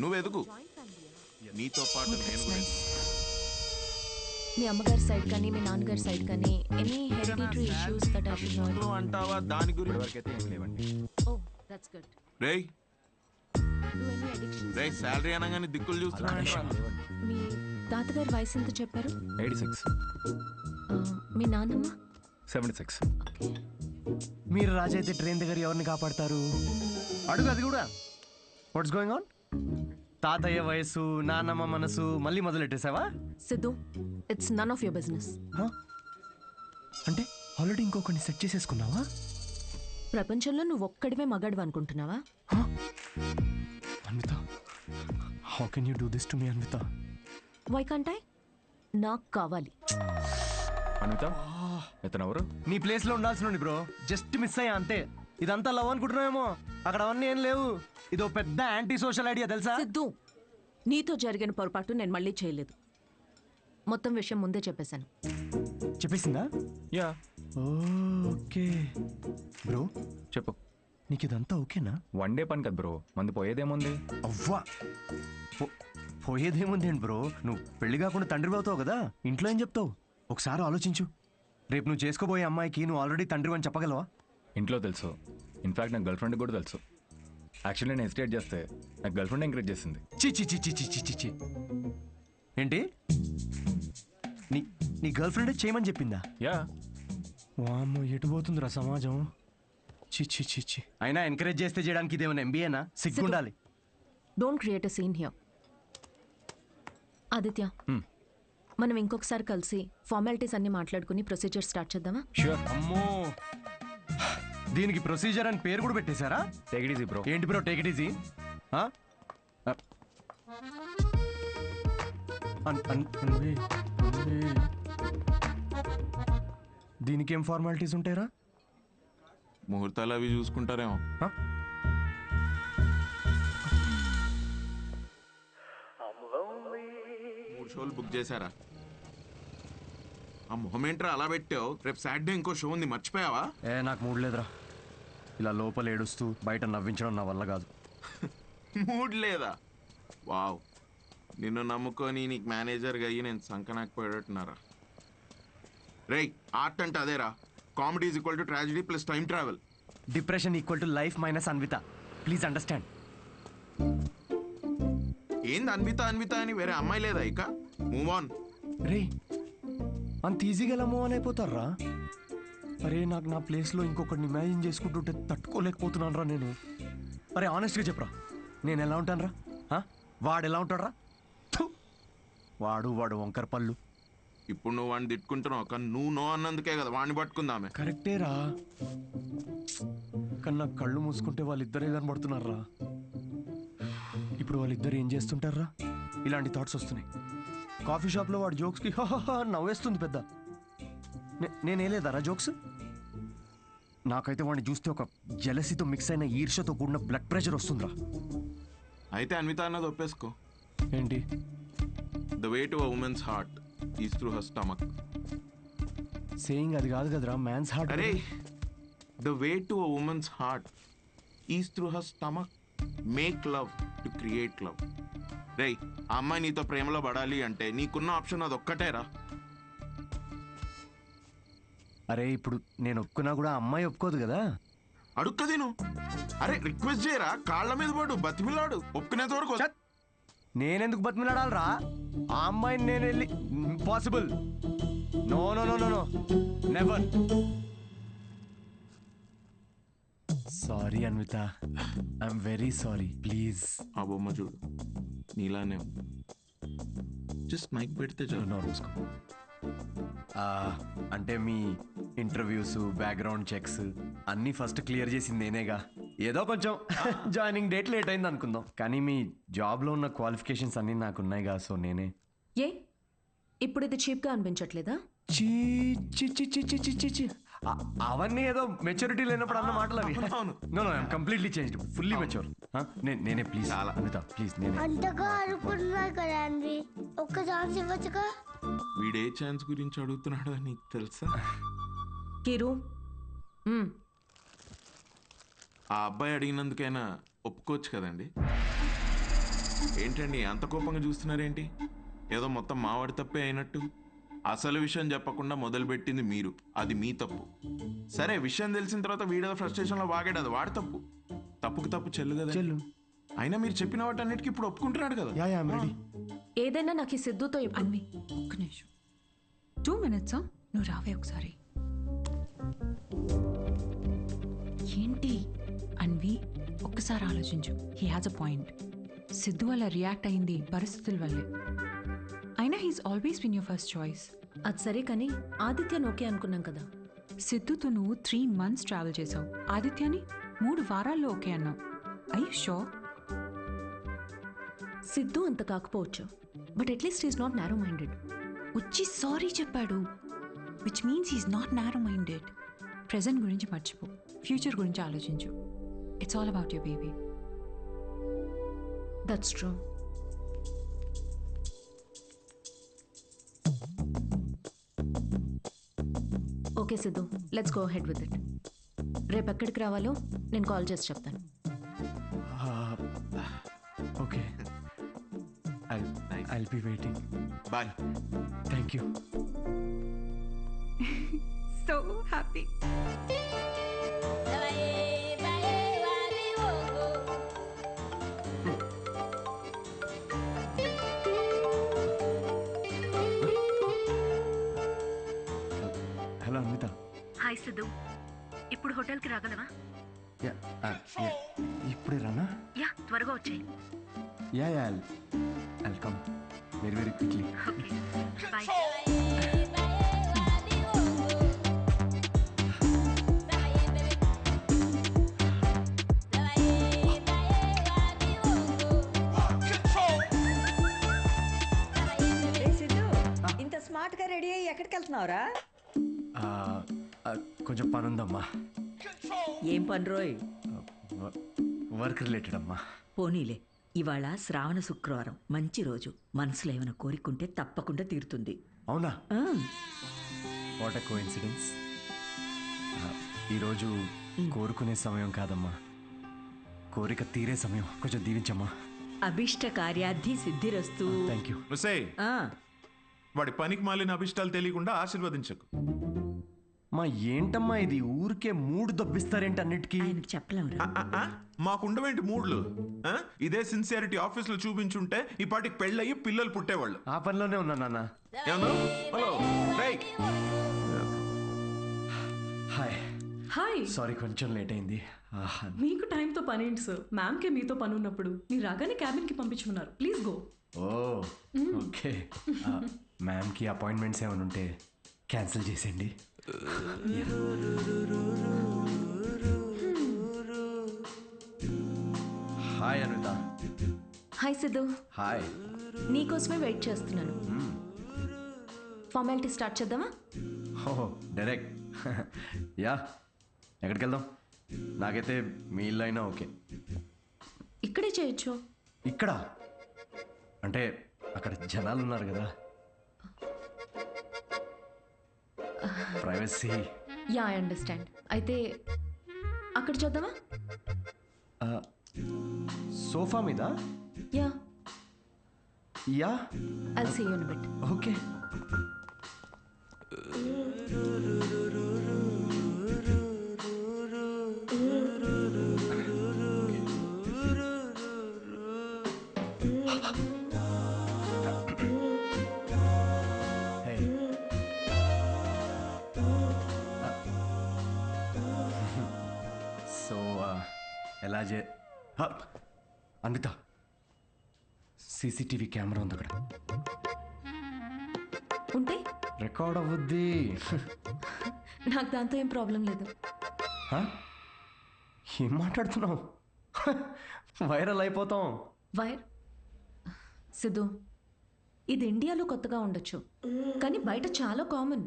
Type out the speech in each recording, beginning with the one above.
నువ్వు ఎదుగు, నీతో పాటు నేను కూడా ఎదుగు. మీ అమ్మగారి సైడ్ కానీ మీ నాన్నగారి సైడ్ కానీ any hereditary issues that I should know నువ్వు అంటావా దాని గురించి? వరకైతే ఏం లేవండి. Oh that's good. రేయ్ డు ఎనీ అడిక్షన్? రేయ్ శాలరీ అనగానే దిక్కులు చూస్తున్నా. మీ తాతగారి వయసు ఎంత చెప్పారు? 86, మీ నాన్నమ్మ? 76. ఓకే. మీరు రాజు అయితే ట్రైన్ దగ్గర ఎవరిని కాపాడతారు? అడుగు అది కూడా. What's going on? తాతయ్య వయసు, నాన్నమ్మ మనసు మళ్ళీ మొదలెట్టేసావా? Siddhu, it's none of your business. అంటే ఆల్రెడీ ఇంకొకరిని సెట్ చేసేసుకున్నావా? ప్రపంచంలో నువ్వు ఒక్కడివే మగాడు అనుకుంటున్నావా? Anvitha, how can you do this to me Anvitha? Why can't I? నాకు కావాలి. అనిత, ఇతను ఎవరు? నీ ప్లేస్ లో ఉండాల్సిన బ్రో, జస్ట్ మిస్ అయ్యా అంతే. ఇదంతా లవ్ అనుకుంటున్నావేమో, అక్కడ అవన్నీ ఏం లేవు. ఇదో పెద్ద యాంటీ సోషల్ ఐడియా తెలుసా? సిద్ధు, నీతో జరిగిన పొరపాటు నేను మళ్ళీ చేయలేదు. మొత్తం విషయం ముందే చెప్పేశాను. చెప్పేసిందా? యా. ఓకే బ్రో, చెప్పు. నీకు ఇదంతా ఓకేనా? వన్ డే పని కదా బ్రో, మంది పోయేదేముంది? అవ్వా, పోయేదేముందేంటి బ్రో, నువ్వు పెళ్లి కాకుండా తండ్రి అవుతావు కదా, ఇంట్లో ఏం చెప్తావు? ఒకసారి ఆలోచించు. రేపు నువ్వు చేసుకోబోయే అమ్మాయికి నువ్వు ఆల్రెడీ తండ్రి అని చెప్పగలవా? ఇంట్లో తెలుసు, ఇన్ఫాక్ట్ నాకు గర్ల్ ఫ్రెండ్ కూడా తెలుసు. యాక్చువల్లీ నేను హెసిటేట్ చేస్తే నాకు గర్ల్ ఫ్రెండ్ ఎంకరేజ్ చేసింది. చి చి చి చి చి చి చి చి. ఏంటి, నీ నీ గర్ల్ ఫ్రెండే చేయమని చెప్పిందా? యా. వామ్మో, ఎటు పోతుందిరా సమాజం. చి చి చి చి. అయినా ఎంకరేజ్ చేస్తే చేయడానికి ఇదేమైనా ఎంబీఏనా? సిగ్గుండాలి. Don't create a scene here. Aditya, మనం ఇంకొకసారి కలిసి ఫార్మాలిటీస్ అన్ని మాట్లాడుకుని ప్రొసీజర్ స్టార్ట్ చేద్దామా? ష్యూర్. అమ్మో, దీనికి ప్రొసీజర్ అని పేరు కూడా పెట్టేశారా? Take it easy bro. ఏంటి బ్రో టేక్ ఇట్ ఈజీ? దీనికేం ఫార్మాలిటీస్ ఉంటాయరా? ముహూర్తాలు అవి చూసుకుంటారేమో. 3 షోలు బుక్ చేశారా? ఆ మొహమేంట్రా అలా పెట్టావు? రేపు సాటర్డే ఇంకో షో ఉంది, మర్చిపోయావా? నాకు మూడ్ లేదురా. ఇలా లోపల ఏడుస్తూ బయట నవ్వించడం నా వల్ల కాదు. మూడ్ లేదా? వావ్, నిన్ను నమ్ముకొని నీకు మేనేజర్గా అయ్యి నేను సంకనాకపోయేటట్టున్నారా? రేయ్, ఆర్ట్ అంటే అదేరా. Comedy is equal to tragedy plus time travel. Depression equal to life minus Anvitha. Please understand. ఏంది అన్విత అన్విత అని వేరే అమ్మాయి లేదా ఇక? Move on. రే, అంత ఈజీగా ఎలా మూవ్ ఆన్ అయిపోతారా? అరే, నాకు నా ప్లేస్లో ఇంకొకరిని ఇమాజిన్ చేసుకుంటుంటే తట్టుకోలేకపోతున్నాను రా నేను. అరే ఆనెస్ట్గా చెప్పరా, నేను ఎలా ఉంటాను రా? వాడు ఎలా ఉంటాడు రా? వాడు వంకర పళ్ళు. ఇప్పుడు నువ్వు వాడిని తిట్టుకుంటున్నావు, కానీ నువ్వు నో అన్నందుకే కదా వాడిని పట్టుకుందామే. కరెక్టేరా, కానీ నాకు కళ్ళు మూసుకుంటే వాళ్ళిద్దరే కనబడుతున్నారా. ఇప్పుడు వాళ్ళిద్దరు ఏం చేస్తుంటారా? ఇలాంటి థాట్స్ వస్తున్నాయి. కాఫీ షాప్లో వాడు జోక్స్కి నవ్వేస్తుంది పెద్ద. నేనేలేదారా జోక్స్? నాకైతే వాడిని చూస్తే ఒక జెలసీతో మిక్స్ అయిన ఈర్ష్యతో కూడిన బ్లడ్ ప్రెషర్ వస్తుందిరా. అయితే అన్విత అన్నది ఒప్పేసుకో. ఏంటి? The way to a women's heart is through her stomach. Saying అది కాదు కదరా, మ్యాన్స్ హార్ట్. అరే, the way to a women's heart is through her stomach. Make love to create love. రేయ్, ఆ అమ్మాయి నీతో ప్రేమలో పడాలి అంటే నీకున్న ఆప్షన్ అది ఒక్కటేరా. అరే, ఇప్పుడు నేను ఒప్పుకున్నా కూడా అమ్మాయి ఒప్పుకోదు కదా. అడుక్కది నువ్వు. అరే, రిక్వెస్ట్ చేయరా, కాళ్ళ మీద పడు, బతిమిలాడు, ఒప్పుకునేంత వరకు. నేనెందుకు బతిమిలాడాలరా? ఆ అమ్మాయిని నేను వెళ్ళి impossible. No no no no no, never. Sorry Anvitha, I'm very sorry. Please. ఆ బొమ్మ చూడు, నీలానే జస్ట్ మైక్ పెడితే చాలు. అంటే మీ ఇంటర్వ్యూస్, బ్యాక్గ్రౌండ్ చెక్స్ అన్నీ ఫస్ట్ క్లియర్ చేసింది నేనేగా. ఏదో కొంచెం జాయినింగ్ డేట్ లేట్ అయింది అనుకుందాం, కానీ మీ జాబ్లో ఉన్న క్వాలిఫికేషన్స్ అన్నీ నాకు ఉన్నాయిగా, సో నేనే. ఏ ఇప్పుడు ఇది చీప్గా అనిపించట్లేదా? చీ చి చి చి చి చి చి చి. అవన్నీ ఏదో మెచ్యూరిటీ లేనప్పుడు అన్న మాటలు అవి. No no, I'm completely changed, fully mature. నేనే ప్లీజ్ అనిత, ప్లీజ్ నేనే. అంతగా అనుకుంటున్నారు కదా అండి, ఒక్క ఛాన్స్ ఇవ్వచ్చుగా. వీడే ఛాన్స్ గురించి అడుగుతున్నాడు అని నీకు తెలుసా? కిరు, ఆ అబ్బాయి అడిగినందుకైనా ఒప్పుకోవచ్చు కదండి. ఏంటండి అంత కోపంగా చూస్తున్నారేంటి? ఏదో మొత్తం మావాడి తప్పే అయినట్టు. అసలు విషయం చెప్పకుండా మొదలుపెట్టింది మీరు, అది మీ తప్పు. సరే, విషయం తెలిసిన తర్వాత వీడేదో ఫ్రస్ట్రేషన్లో వాగాడు, అది వాడి తప్పు. తప్పుకు తప్పు చెల్లు కదా. చెల్లు. అయినా మీరు చెప్పిన వాటన్నిటికీ ఇప్పుడు ఒప్పుకుంటున్నాడు కదా. Yeah I'm ready. ఏదైనా నాకు ఈ సిద్ధుతో అన్వి ఒక్క నిమిషం 2 minutes నువ్వు రావే ఒకసారి. ఏంటి అన్వి, ఒక్కసారి ఆలోచించు. He has a point. Siddhu వల్ల రియాక్ట్ అయింది పరిస్థితుల వల్లే. అయినా he's always been your first choice. అది సరే కానీ ఆదిత్యను ఓకే అనుకున్నాం కదా. సిద్ధుతో నువ్వు 3 months ట్రావెల్ చేసావు. ఆదిత్యని 3 వారాల్లో ఓకే అన్నావు. I you sure? సిద్ధు అంత కాకపోవచ్చు, but at least is not narrow minded. వచ్చి సారీ చెప్పాడు, which means he's not narrow minded. Present గురించి మర్చిపో, ఫ్యూచర్ గురించి ఆలోచించు. It's all about your baby. That's true. Okay Siddhu, let's go head with it. రేపు ఎక్కడికి రావాలో నేను కాల్ చేసి చెప్తాను. Okay, I'll be waiting. Bye. Thank you. So happy. Hello Anvitha. Hi Siddhu, ఇప్పుడు హోటల్కి రాగలవా? యా ఇప్పుడే రానా? యా, త్వరగా వచ్చాయి. Yeah I'll come very quickly. Okay, bye. ఇంత స్మార్ట్ గా రెడీ అయ్యి ఎక్కడికి వెళ్తున్నావురా? కొంచెం పని ఉందమ్మా. ఏం పని రోయ్? వర్క్ రిలేటెడ్ అమ్మా. పోనీలే, ఇవాళ శ్రావణ శుక్రవారం, మంచి రోజు. మనసులో ఏమైనా కోరికుంటే తప్పకుండా తీరుతుంది. అవునా? ఆ, వాట్ ఎ కోఇన్సిడెన్స్. ఈరోజు కోరుకునే సమయం కాదమ్మా, కోరిక తీరే సమయం. కొంచెం దీవించమ్మా. అభిష్ట కార్యార్థి సిద్ధిరస్తు. Thank you. ముసే, ఆ, వాడి పనికి మాలిన అభిష్టాలు తెలియకుండా ఆశీర్వదించకు. మా ఏంటమ్మా ఇది, ఊరికే మూడు దొబ్బిస్తారేంటి అన్నిటికీ? ఆయనకు చెప్పలేమురా. మాకుండవేంటి మూడ్లు? ఇదే సిన్సియారిటీ ఆఫీస్ లో చూపించుంటే ఈ పాటికి పెళ్ళయి పిల్లలు పుట్టేవాళ్ళు. ఆ పనిలోనే ఉన్నా నాన్న. ఏమన్నా? హలో రేయ్. హాయ్. హాయ్, సారీ కొంచెం లేట్ అయింది. మీకు టైంతో పని ఏంటి సార్? మ్యామ్కే మీతో పని ఉన్నప్పుడు మీరు రాగానే క్యాబిన్కి పంపించమన్నారు. Please go. Oh okay. మ్యామ్కి అపాయింట్మెంట్స్ ఏమైనా ఉంటే క్యాన్సిల్ చేసేయండి. Hi Anitha. Hi Siddhu, hi. నీకోసమే వెయిట్ చేస్తున్నాను. ఫార్మాలిటీ స్టార్ట్ చేద్దామా? ఓహో డైరెక్ట్. యా, ఎక్కడికి వెళ్దాం? నాకైతే మీ ఇల్లు అయినా ఓకే. ఇక్కడే చేయొచ్చు. ఇక్కడ అంటే అక్కడ జనాలు ఉన్నారు కదా, ప్రైవసీ. Yeah, I understand. అయితే అక్కడ చూద్దామా? సోఫా మీద? Yeah, yeah, I'll see you in a bit. Okay. So ఎలా అన్విత, సీసీటీవీ కెమెరా ఉంది అక్కడ. ఉంటే రికార్డ్ అవ్వద్ది. నాకు దాంతో ఏం ప్రాబ్లం లేదు. ఏం మాట్లాడుతున్నావు? వైరల్ అయిపోతాం. వైర్ సిద్ధు, ఇది ఇండియాలో కొత్తగా ఉండొచ్చు, కానీ బయట చాలా కామన్.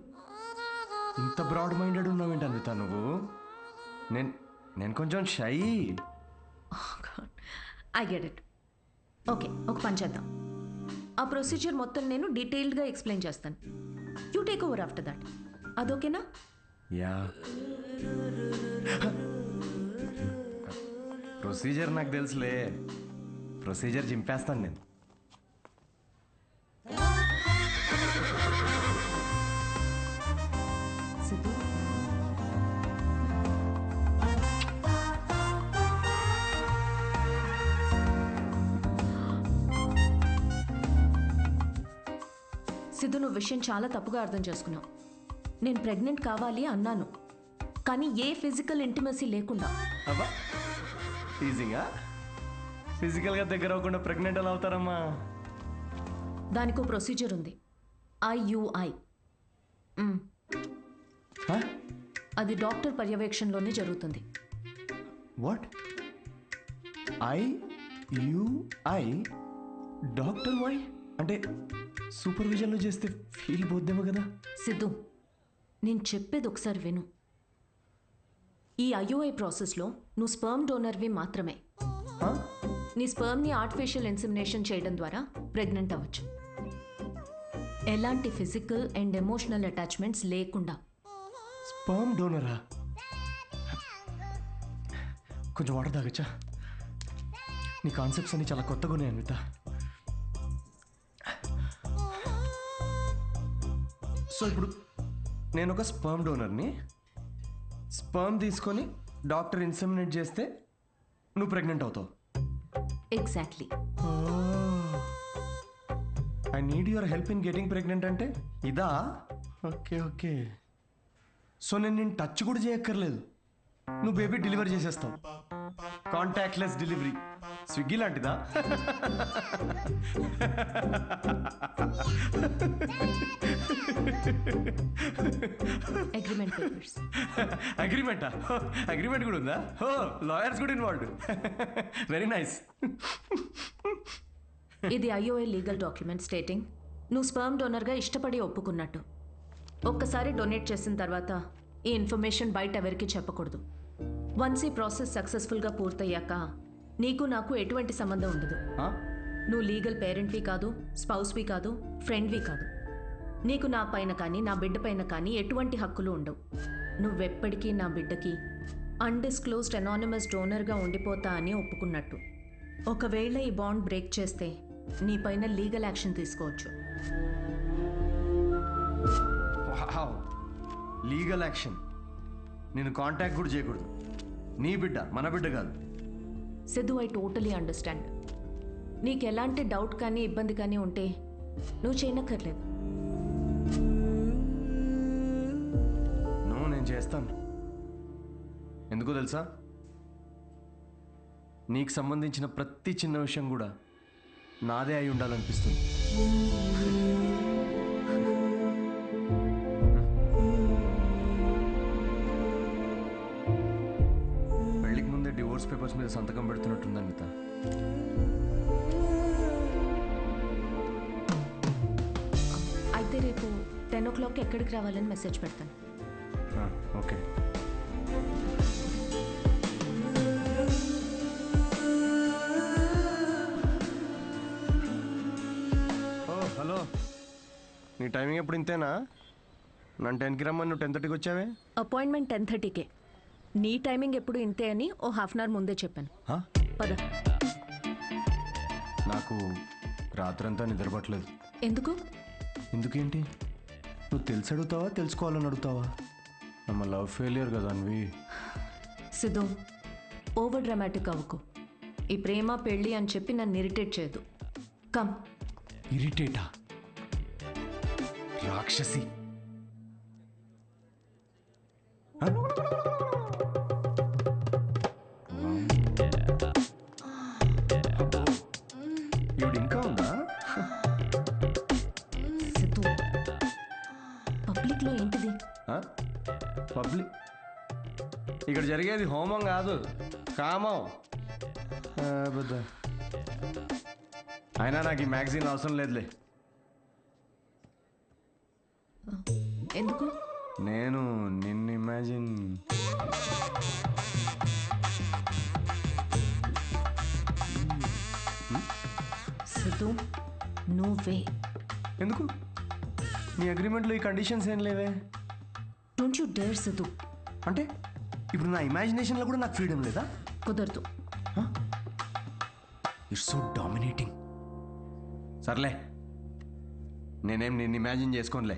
ఇంత బ్రాడ్ మైండెడ్ ఉన్నావేంటి అన్విత నువ్వు? నేను కొంచెం shy. I get it. Okay, ఒక పని చేద్దాం. ఆ ప్రొసీజర్ మొత్తం నేను డీటెయిల్డ్గా ఎక్స్ప్లెయిన్ చేస్తాను. You take over after that. అదోకేనా? యా. ప్రొసీజర్ నాకు తెలుసులే. ప్రొసీజర్ చింపేస్తాను నేను. సిద్ధు, సిద్ధు, నువ్వు విషయం చాలా తప్పుగా అర్థం చేసుకున్నావు. నేను ప్రెగ్నెంట్ కావాలి అన్నాను, కానీ ఏ ఫిజికల్ ఇంటిమసీ లేకుండా. అబ్బా ఈజీగా ఫిజికల్గా దగ్గర అవ్వకుండా ప్రెగ్నెంట్ ఎలా అవుతారమ్మా? దానికో ప్రొసీజర్ ఉంది, IUI. అది డాక్టర్ పర్యవేక్షణలోనే జరుగుతుంది. వాట్? IUI? డాక్టర్ వై అంటే సూపర్విజన్లో చేస్తే ఫీల్ పోద్దేమో కదా? సిద్ధు, నేను చెప్పేది ఒకసారి విను. ఈ IUI ప్రాసెస్లో నువ్వు స్పర్మ్ డోనర్వి మాత్రమే. నీ స్పర్మ్ని ఆర్టిఫిషియల్ ఇన్సెమినేషన్ చేయడం ద్వారా ప్రెగ్నెంట్ అవ్వచ్చు, ఎలాంటి ఫిజికల్ అండ్ ఎమోషనల్ అటాచ్మెంట్స్ లేకుండా. స్పర్మ్ డోనరా? కొంచెం వాటర్ తాగచ్చా? నీ కాన్సెప్ట్స్ అన్ని చాలా కొత్తగా ఉన్నాయి అన్విత. సో ఇప్పుడు నేను ఒక స్పర్మ్ డోనర్ని, స్పర్మ్ తీసుకొని డాక్టర్ ఇన్సెమినేట్ చేస్తే నువ్వు ప్రెగ్నెంట్ అవుతావు. Exactly. I need your help in getting pregnant అంటే ఇదా? Okay okay. సో నేను టచ్ కూడా చేయక్కర్లేదు, నువ్వు బేబీ డెలివరీ చేసేస్తావు. కాంటాక్ట్లెస్ డెలివరీ, స్విగ్గీ లాంటిదా? Agreement papers. అగ్రిమెంటా? అగ్రిమెంట్ కూడా ఉందా? ఓ, లాయర్స్ కూడా ఇన్వాల్వ్డ్. Very nice. ఇది IUI లీగల్ డాక్యుమెంట్ స్టేటింగ్ నువ్వు స్పర్మ్ డోనర్గా ఇష్టపడి ఒప్పుకున్నట్టు. ఒక్కసారి డొనేట్ చేసిన తర్వాత ఈ ఇన్ఫర్మేషన్ బయట ఎవరికి చెప్పకూడదు. వన్స్ ఈ ప్రాసెస్ సక్సెస్ఫుల్గా పూర్తయ్యాక నీకు నాకు ఎటువంటి సంబంధం ఉండదు. నువ్వు లీగల్ పేరెంట్వి కాదు, స్పౌస్వి కాదు, ఫ్రెండ్వి కాదు. నీకు నా పైన కానీ నా బిడ్డ పైన కానీ ఎటువంటి హక్కులు ఉండవు. నువ్వెప్పటికీ నా బిడ్డకి అన్డిస్క్లోజ్డ్ అనానిమస్ డోనర్గా ఉండిపోతా అని ఒప్పుకున్నట్టు. ఒకవేళ ఈ బాండ్ బ్రేక్ చేస్తే నీ పైన లీగల్ యాక్షన్ తీసుకోవచ్చు. Legal action? నేను కాంటాక్ట్ కూడా చేయకూడదు? నీ బిడ్డ మన బిడ్డ కాదు. Siddhu, I totally understand. నీకు ఎలాంటి డౌట్ కానీ ఇబ్బంది కానీ ఉంటే నువ్వు చేయనక్కర్లేదు. నేను చేస్తాను. ఎందుకో తెలుసా? నీకు సంబంధించిన ప్రతి చిన్న విషయం కూడా నాదే అయి ఉండాలనిపిస్తుంది. పెళ్లికి ముందే డివోర్స్ పేపర్స్ మీద సంతకం పెడుతున్నట్టుంది అనిత. అయితే రేపు 10 o'clock ఎక్కడికి రావాలని మెసేజ్ పెడతాను. ఓకే. హలో, నీ టైమింగ్ ఎప్పుడు ఇంతేనా? నన్ను 10కి రమ్మని నువ్వు 10:30కి వచ్చావే? అపాయింట్మెంట్ 10:30కే. నీ టైమింగ్ ఎప్పుడు ఇంతే అని ఓ హాఫ్ అన్ అవర్ ముందే చెప్పాను. పద. నాకు రాత్రంతా నిద్రపట్టలేదు. ఎందుకు? ఎందుకేంటి? నువ్వు తెలిసి అడుగుతావా, తెలుసుకోవాలని అడుగుతావా? నమ్మ లవ్ ఫెయిలియర్ కదా అన్వి. సిద్ధు, ఓవర్ డ్రామాటిక్ అవ్వకు. ఈ ప్రేమ పెళ్ళి అని చెప్పి నన్ను ఇరిటేట్ చేయదు. కమ్. ఇరిటేటా? రాక్షసి. ఈవిడ ఇంకా ఉందా? సిద్ధు, పబ్లిక్లో ఏంటిది? పబ్లిక్? ఇక్కడ జరిగేది హోమం కాదు, కామం. బుద్ధ. అయినా నాకు ఈ మ్యాగజైన్ అవసరం లేదులే. ఎందుకు? నేను నిన్ను ఇమాజిన్. సిద్ధు, నువ్వే. ఎందుకు? నీ అగ్రిమెంట్లో ఈ కండిషన్స్ ఏం లేవే. Don't you dare Siddhu. అంటే ఇప్పుడు నా ఇమాజినేషన్లో కూడా నాకు ఫ్రీడమ్ లేదా? కుదరదు. You you're so dominating. సర్లే, నేనేం నిన్ను ఇమాజిన్ చేసుకోనులే.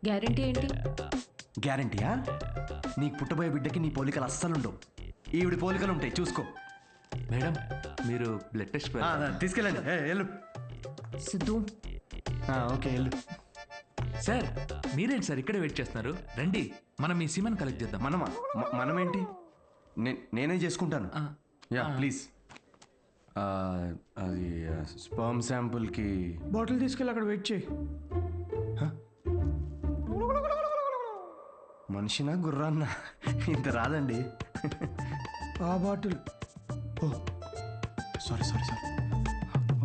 గ్యారంటీ ఏంటి? గ్యారంటీయా? నీకు పుట్టబోయే బిడ్డకి నీ పోలికలు అస్సలు ఉండవు. ఈవిడి పోలికలు ఉంటాయి, చూసుకో. మేడం మీరు బ్లడ్ టెస్ట్ తీసుకెళ్ళండి. వెళ్ళు. సిద్ధు, ఓకే వెళ్ళు. సార్ మీరేంటి సార్ ఇక్కడే వెయిట్ చేస్తున్నారు? రండి మనం మీ సిమన్ కలెక్ట్ చేద్దాం. మనమేంటి, నేనే చేసుకుంటాను. Yeah please. అది స్పర్మ్ శాంపుల్కి బాటిల్ తీసుకెళ్ళి అక్కడ వెయిట్ చేయి. మనిషినా గుర్రాన్నా? ఇంత రాదండి. ఆ బాటిల్. ఓ సారీ సారీ సారీ.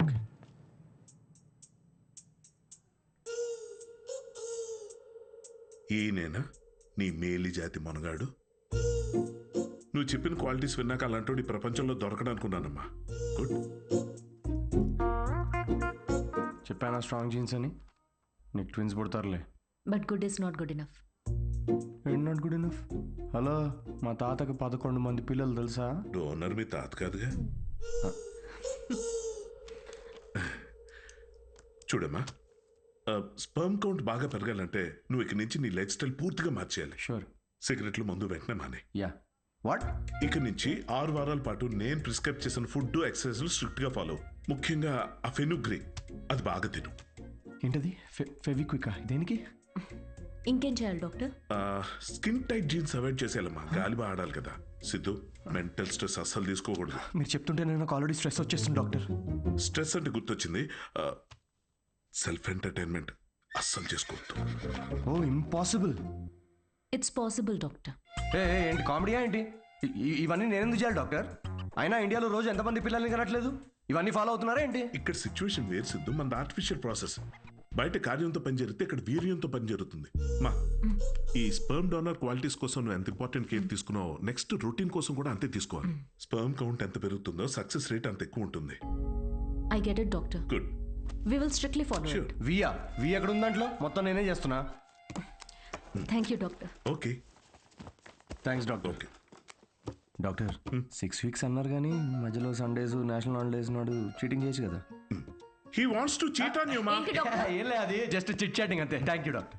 ఓకే. ఈయనేనా నీ మేలి జాతి మనగాడు? నువ్వు చెప్పిన క్వాలిటీస్ విన్నాక అలాంటి ఈ ప్రపంచంలో దొరకడనుకున్నానమ్మా. గుడ్. చెప్పానా స్ట్రాంగ్ జీన్స్ అని? నీకు ట్విన్స్ పుడతారులే. But good is not good enough. ఏంటి నాట్ గుడ్ ఇనఫ్? హలో, మా తాతకి 11 మంది పిల్లలు తెలుసా? డోనర్ మీ తాత కాదుగా. చూడమ్మా, స్పర్మ్ కౌంట్ బాగా పెరగాలంటే నువ్వు ఇక నుంచి నీ లైఫ్ స్టైల్ పూర్తిగా మార్చేయాలి. షూర్. సిగరెట్లు మందు వెంటనే మానే. యా. వాట్? ఇక నుంచి 6 వారాల పాటు నేను ప్రిస్క్రైబ్ చేసిన ఫుడ్ ఎక్సర్సైజ్ స్ట్రిక్ట్ గా ఫాలో. ముఖ్యంగా ఆ ఫెనుగ్రీ అది బాగా తిను. ఏంటది? ఫెవిక్వికా? దేనికి? ఇంకేం చేయాలి doctor? Skin tight jeans avoid చేసేయాలమ్మా. గాలి బాగా ఆడాలి కదా. సిద్ధు, మెంటల్ స్ట్రెస్ అస్సలు తీసుకోకూడదు. మీరు చెప్తుంటే నాకు ఆల్రెడీ స్ట్రెస్ వచ్చేస్తుంది డాక్టర్. స్ట్రెస్ అంటే గుర్తొచ్చింది, సెల్ఫ్ ఎంటర్టైన్మెంట్ అస్సలు చేసుకోవద్దు. ఓ ఇంపాసిబుల్. It's possible doctor. ఏంటి కామెడీయా ఏంటి? ఇవన్నీ నేను ఎందుకు చేయాలి డాక్టర్? అయినా ఇండియాలో రోజు ఎంతమంది పిల్లల్ని కనట్లేదు? ఇవన్నీ ఫాలో అవుతున్నారా ఏంటి? ఇక్కడ సిచ్యువేషన్ వేరు సిద్ధు, మన ఆర్టిఫిషియల్ ప్రాసెస్. బయట కార్యంతో పని జరిగితే ఇక్కడ వీర్యంతో పని జరుగుతుంది. మా ఈ స్పర్మ్ డోనర్ క్వాలిటీస్ కోసం నువ్వు ఎంత ఇంపార్టెంట్ కేర్ తీసుకున్నావో నెక్స్ట్ రొటీన్ కోసం కూడా అంతే తీసుకోవాలి. స్పర్మ్ కౌంట్ ఎంత పెరుగుతుందో సక్సెస్ రేట్ అంత ఎక్కువ ఉంటుంది. I get it doctor. Good. We will strictly follow it. We ఎక్కడ ఉంది దాంట్లో? మొత్తం నేనే చేస్తున్నా. Thank you doctor. Okay, thanks doctor. Okay doctor, 6 weeks అన్నారు కానీ మధ్యలో సండేస్ నేషనల్ హాలిడేస్ నాడు చీటింగ్ చేయొచ్చు కదా? He wants to cheat on you, ma. ఏంటి డాక్టర్? ఏం లేదు, అది జస్ట్ చిట్ చాటింగ్ అంతే. Thank you doctor.